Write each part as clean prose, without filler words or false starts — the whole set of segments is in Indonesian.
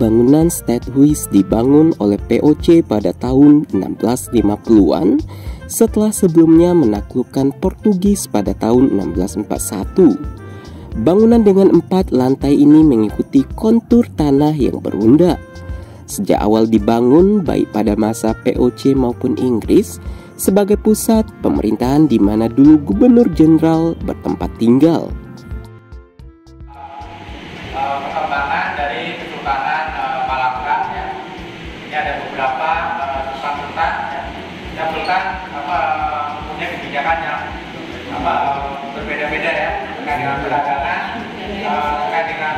bangunan Stadhuis dibangun oleh POC pada tahun 1650-an setelah sebelumnya menaklukkan Portugis pada tahun 1641. Bangunan dengan 4 lantai ini mengikuti kontur tanah yang berundak. Sejak awal dibangun, baik pada masa POC maupun Inggris, sebagai pusat pemerintahan di mana dulu Gubernur Jenderal bertempat tinggal. Perkembangan dari Kesultanan Malaka, ya. Ini ada beberapa sultan-sultan, ya. Dan sultan punya kebijakan yang berbeda-beda, ya, terkait dengan perdagangan, terkait dengan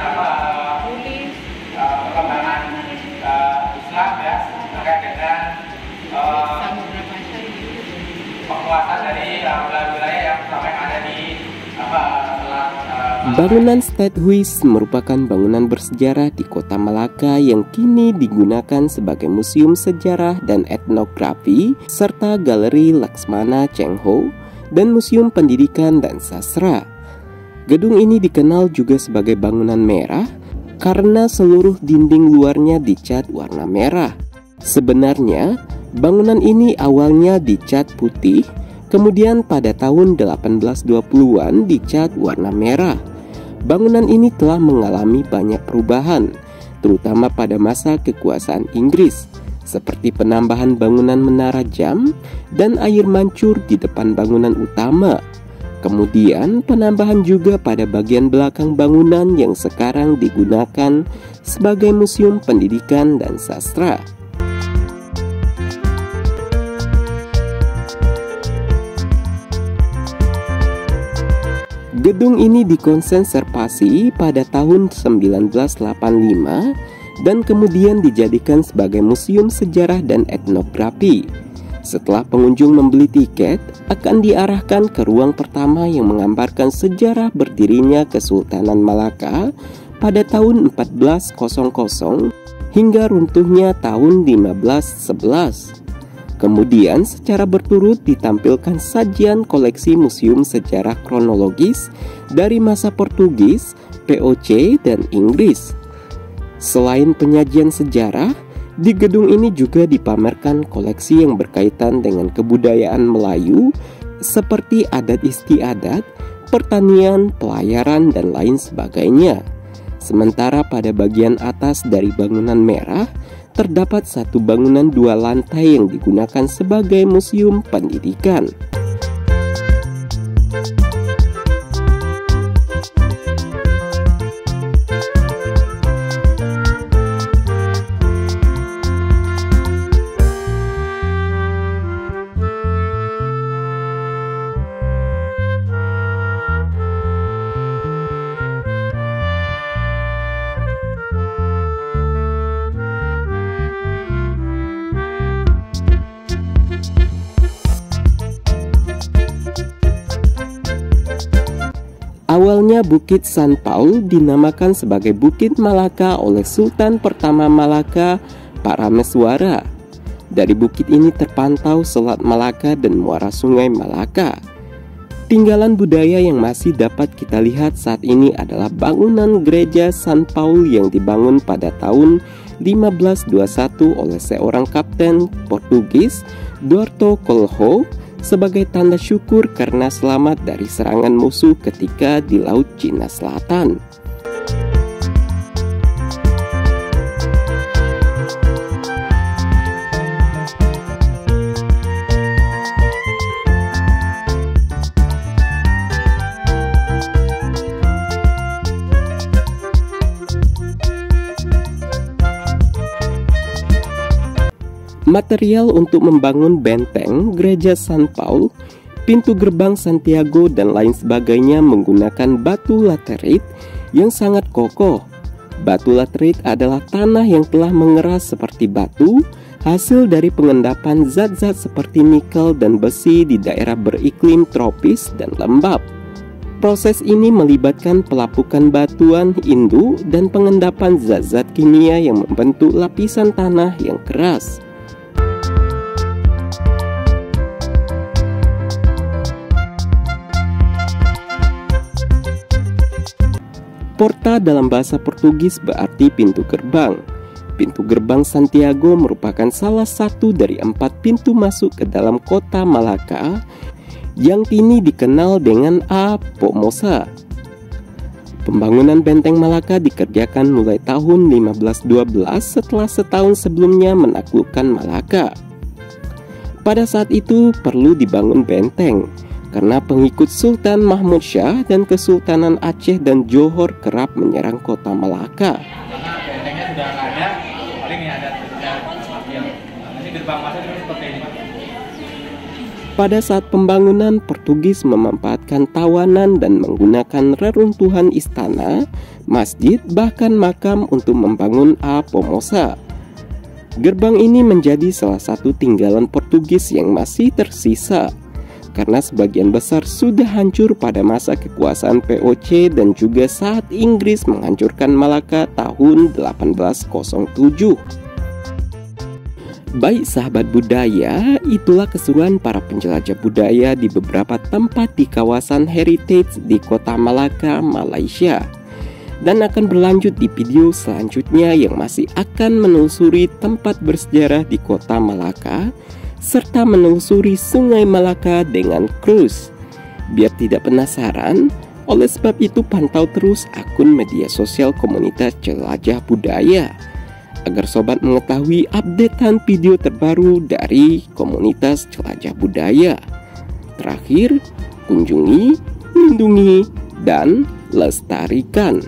perkembangan Islam, ya, terkait dengan penguasaan dari wilayah yang selama yang ada di Bangunan Stadhuis merupakan bangunan bersejarah di kota Malaka yang kini digunakan sebagai museum sejarah dan etnografi, serta galeri Laksmana Cheng-ho dan museum pendidikan dan sastra. Gedung ini dikenal juga sebagai bangunan merah karena seluruh dinding luarnya dicat warna merah. Sebenarnya, bangunan ini awalnya dicat putih, kemudian pada tahun 1820-an dicat warna merah. Bangunan ini telah mengalami banyak perubahan, terutama pada masa kekuasaan Inggris, seperti penambahan bangunan menara jam dan air mancur di depan bangunan utama. Kemudian penambahan juga pada bagian belakang bangunan yang sekarang digunakan sebagai museum pendidikan dan sastra. Gedung ini dikonservasi pada tahun 1985 dan kemudian dijadikan sebagai museum sejarah dan etnografi. Setelah pengunjung membeli tiket, akan diarahkan ke ruang pertama yang menggambarkan sejarah berdirinya Kesultanan Malaka pada tahun 1400 hingga runtuhnya tahun 1511. Kemudian secara berturut ditampilkan sajian koleksi museum sejarah kronologis dari masa Portugis, POC, dan Inggris. Selain penyajian sejarah, di gedung ini juga dipamerkan koleksi yang berkaitan dengan kebudayaan Melayu seperti adat istiadat, pertanian, pelayaran, dan lain sebagainya. Sementara pada bagian atas dari bangunan merah, terdapat satu bangunan 2 lantai yang digunakan sebagai museum pendidikan. Awalnya Bukit San Paul dinamakan sebagai Bukit Malaka oleh Sultan pertama Malaka, Parameswara. Dari bukit ini terpantau Selat Malaka dan muara Sungai Malaka. Tinggalan budaya yang masih dapat kita lihat saat ini adalah bangunan gereja San Paul yang dibangun pada tahun 1521 oleh seorang kapten Portugis, Duarto Colho, sebagai tanda syukur karena selamat dari serangan musuh ketika di Laut Cina Selatan. Material untuk membangun benteng gereja San Paul, pintu gerbang Santiago, dan lain sebagainya menggunakan batu laterit yang sangat kokoh. Batu laterit adalah tanah yang telah mengeras seperti batu, hasil dari pengendapan zat-zat seperti nikel dan besi di daerah beriklim tropis dan lembab. Proses ini melibatkan pelapukan batuan indu dan pengendapan zat-zat kimia yang membentuk lapisan tanah yang keras. Porta dalam bahasa Portugis berarti pintu gerbang. pintu gerbang Santiago merupakan salah satu dari 4 pintu masuk ke dalam kota Malaka yang kini dikenal dengan A Pomosa. Pembangunan benteng Malaka dikerjakan mulai tahun 1512 setelah setahun sebelumnya menaklukkan Malaka. Pada saat itu perlu dibangun benteng karena pengikut Sultan Mahmud Shah dan Kesultanan Aceh dan Johor kerap menyerang kota Malaka. Karena bentengnya sudah nggak ada, paling ini ada yang ini gerbang masuk seperti ini. Pada saat pembangunan, Portugis memanfaatkan tawanan dan menggunakan reruntuhan istana, masjid, bahkan makam untuk membangun A Pomosa. Gerbang ini menjadi salah satu tinggalan Portugis yang masih tersisa, karena sebagian besar sudah hancur pada masa kekuasaan VOC dan juga saat Inggris menghancurkan Malaka tahun 1807. Baik sahabat budaya, itulah keseruan para penjelajah budaya di beberapa tempat di kawasan heritage di kota Malaka, Malaysia. Dan akan berlanjut di video selanjutnya yang masih akan menelusuri tempat bersejarah di kota Malaka, serta menelusuri Sungai Malaka dengan cruise. Biar tidak penasaran, oleh sebab itu pantau terus akun media sosial komunitas jelajah budaya, agar sobat mengetahui updatean video terbaru dari komunitas jelajah budaya. Terakhir, kunjungi, lindungi, dan lestarikan.